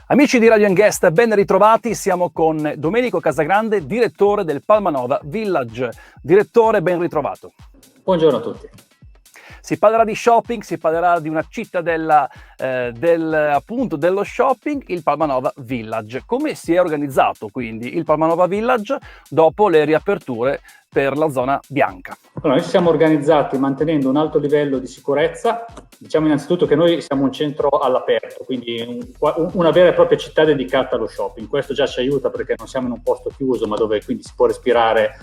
Amici di Radio Guest, ben ritrovati, siamo con Domenico Casagrande, direttore del Palmanova Village. Direttore, ben ritrovato. Buongiorno a tutti. Si parlerà di shopping, si parlerà di una cittadella appunto dello shopping, il Palmanova Village. Come si è organizzato quindi il Palmanova Village dopo le riaperture per la zona bianca? Allora, noi ci siamo organizzati mantenendo un alto livello di sicurezza. Diciamo innanzitutto che noi siamo un centro all'aperto, quindi una vera e propria città dedicata allo shopping. Questo già ci aiuta perché non siamo in un posto chiuso, ma dove quindi si può respirare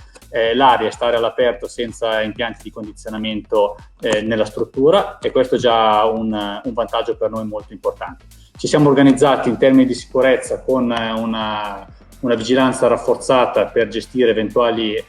l'aria e stare all'aperto senza impianti di condizionamento nella struttura, e questo è già un vantaggio per noi molto importante. Ci siamo organizzati in termini di sicurezza con una vigilanza rafforzata per gestire eventuali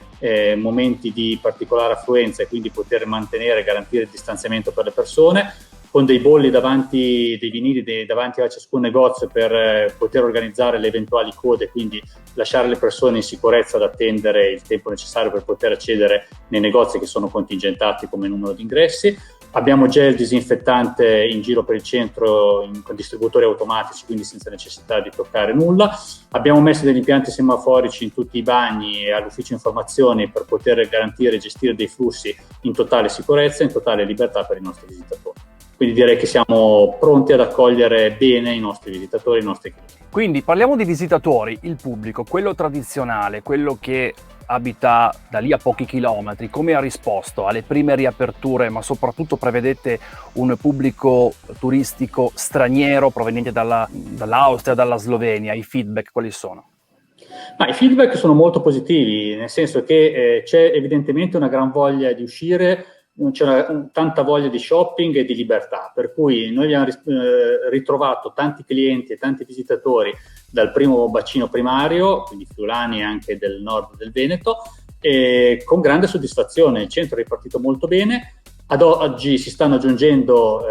momenti di particolare affluenza e quindi poter mantenere e garantire il distanziamento per le persone, con dei bolli davanti, dei vinili davanti a ciascun negozio per poter organizzare le eventuali code, quindi lasciare le persone in sicurezza ad attendere il tempo necessario per poter accedere nei negozi che sono contingentati come numero di ingressi. Abbiamo gel disinfettante in giro per il centro con distributori automatici, quindi senza necessità di toccare nulla. Abbiamo messo degli impianti semaforici in tutti i bagni e all'ufficio informazioni per poter garantire e gestire dei flussi in totale sicurezza e in totale libertà per i nostri visitatori. Quindi direi che siamo pronti ad accogliere bene i nostri visitatori, i nostri clienti. Quindi parliamo di visitatori, il pubblico, quello tradizionale, quello che abita da lì a pochi chilometri. Come ha risposto alle prime riaperture, ma soprattutto prevedete un pubblico turistico straniero proveniente dall'Austria, dalla Slovenia? I feedback quali sono? I feedback sono molto positivi, nel senso che c'è evidentemente una gran voglia di uscire, c'è tanta voglia di shopping e di libertà, per cui noi abbiamo ritrovato tanti clienti e tanti visitatori dal primo bacino primario, quindi friulani e anche del nord del Veneto, e con grande soddisfazione. Il centro è ripartito molto bene. Ad oggi si stanno aggiungendo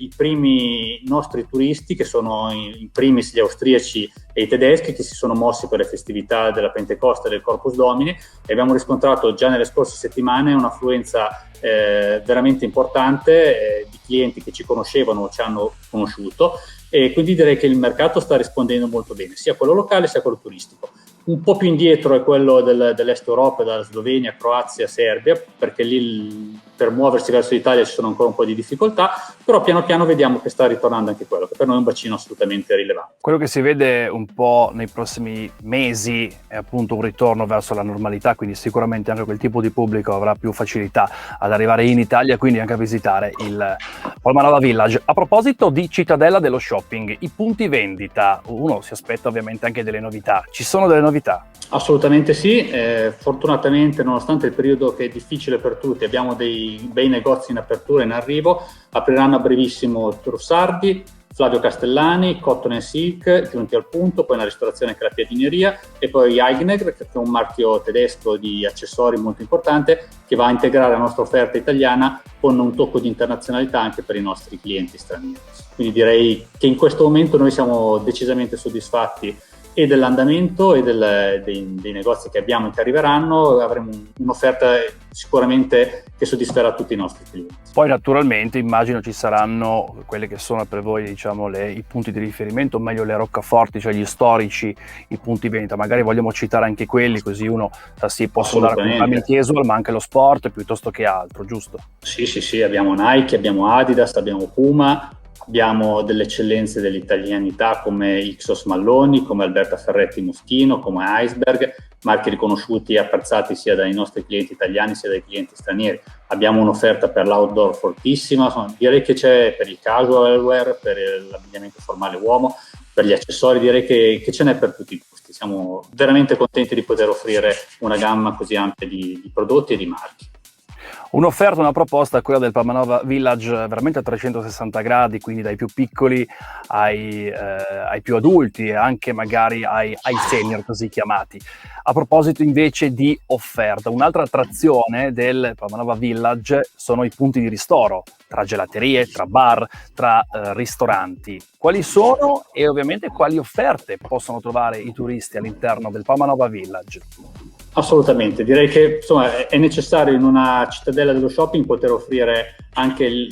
i primi nostri turisti, che sono in primis gli austriaci e i tedeschi, che si sono mossi per le festività della Pentecoste e del Corpus Domini, e abbiamo riscontrato già nelle scorse settimane un'affluenza veramente importante di clienti che ci conoscevano o ci hanno conosciuto, e quindi direi che il mercato sta rispondendo molto bene, sia quello locale sia quello turistico. Un po' più indietro è quello dell'Est Europa, dalla Slovenia, Croazia, Serbia, perché lì per muoversi verso l'Italia ci sono ancora un po' di difficoltà, però piano piano vediamo che sta ritornando anche quello, che per noi è un bacino assolutamente rilevante. Quello che si vede un po' nei prossimi mesi è appunto un ritorno verso la normalità, quindi sicuramente anche quel tipo di pubblico avrà più facilità ad arrivare in Italia, quindi anche a visitare il Palmanova Village. A proposito di cittadella dello shopping, i punti vendita, uno si aspetta ovviamente anche delle novità. Ci sono delle novità? Assolutamente sì, fortunatamente nonostante il periodo che è difficile per tutti abbiamo dei bei negozi in apertura, in arrivo. Apriranno a brevissimo Trussardi, Flavio Castellani, Cotton & Silk, giunti al punto, poi una ristorazione che è la Piadineria, e poi Eigner, che è un marchio tedesco di accessori molto importante, che va a integrare la nostra offerta italiana con un tocco di internazionalità anche per i nostri clienti stranieri. Quindi direi che in questo momento noi siamo decisamente soddisfatti e dell'andamento e dei negozi che abbiamo e che arriveranno. Avremo un'offerta sicuramente che soddisferà tutti i nostri clienti. Poi naturalmente immagino ci saranno quelle che sono per voi, diciamo, i punti di riferimento, o meglio le roccaforti, cioè gli storici, i punti vendita. Magari vogliamo citare anche quelli, così uno sa sì, posso andare a comprarmi il casual, ma anche lo sport piuttosto che altro, giusto? Sì, abbiamo Nike, abbiamo Adidas, abbiamo Puma. Abbiamo delle eccellenze dell'italianità come Ixos Malloni, come Alberta Ferretti Moschino, come Iceberg, marchi riconosciuti e apprezzati sia dai nostri clienti italiani sia dai clienti stranieri. Abbiamo un'offerta per l'outdoor fortissima, direi che c'è per il casual wear, per l'abbigliamento formale uomo, per gli accessori, direi che ce n'è per tutti i gusti. Siamo veramente contenti di poter offrire una gamma così ampia di prodotti e di marchi. Un'offerta, una proposta, quella del Palmanova Village, veramente a 360 gradi, quindi dai più piccoli ai più adulti e anche magari ai senior così chiamati. A proposito invece di offerta, un'altra attrazione del Palmanova Village sono i punti di ristoro, tra gelaterie, tra bar, tra ristoranti. Quali sono e ovviamente quali offerte possono trovare i turisti all'interno del Palmanova Village? Assolutamente, direi che insomma, è necessario in una cittadella dello shopping poter offrire anche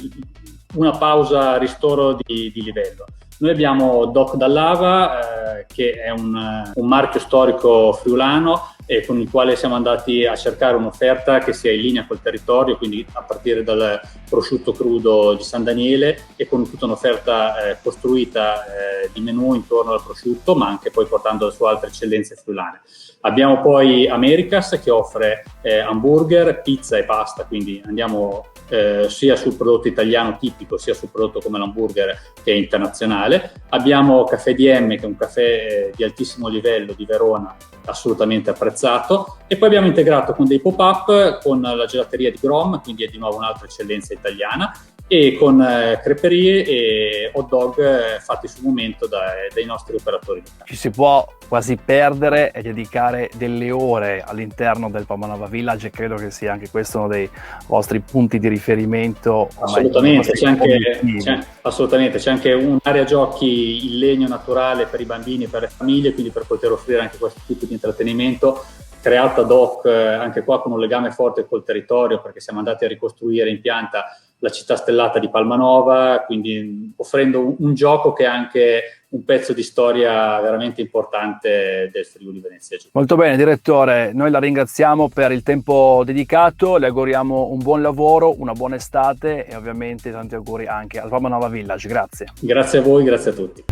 una pausa ristoro di livello. Noi abbiamo Doc Dall'Ava, che è un marchio storico friulano e con il quale siamo andati a cercare un'offerta che sia in linea col territorio, quindi a partire dal prosciutto crudo di San Daniele e con tutta un'offerta costruita di menù intorno al prosciutto, ma anche poi portando su altre eccellenze friulane. Abbiamo poi Americas che offre hamburger, pizza e pasta, quindi andiamo sia sul prodotto italiano tipico sia sul prodotto come l'hamburger che è internazionale. Abbiamo Caffè DM, che è un caffè di altissimo livello di Verona, assolutamente apprezzato, e poi abbiamo integrato con dei pop-up con la gelateria di Grom, quindi è di nuovo un'altra eccellenza italiana, e con creperie e hot dog fatti sul momento dai nostri operatori locali. Ci si può quasi perdere e dedicare delle ore all'interno del Palmanova Village, e credo che sia anche questo uno dei vostri punti di riferimento. Assolutamente, c'è anche un'area giochi in legno naturale per i bambini e per le famiglie, quindi per poter offrire anche questo tipo di intrattenimento creato ad hoc, anche qua con un legame forte col territorio, perché siamo andati a ricostruire in pianta la città stellata di Palmanova, quindi offrendo un gioco che è anche un pezzo di storia veramente importante del Friuli Venezia Giulia. Molto bene, direttore, noi la ringraziamo per il tempo dedicato, le auguriamo un buon lavoro, una buona estate e ovviamente tanti auguri anche al Palmanova Village. Grazie. Grazie a voi, grazie a tutti.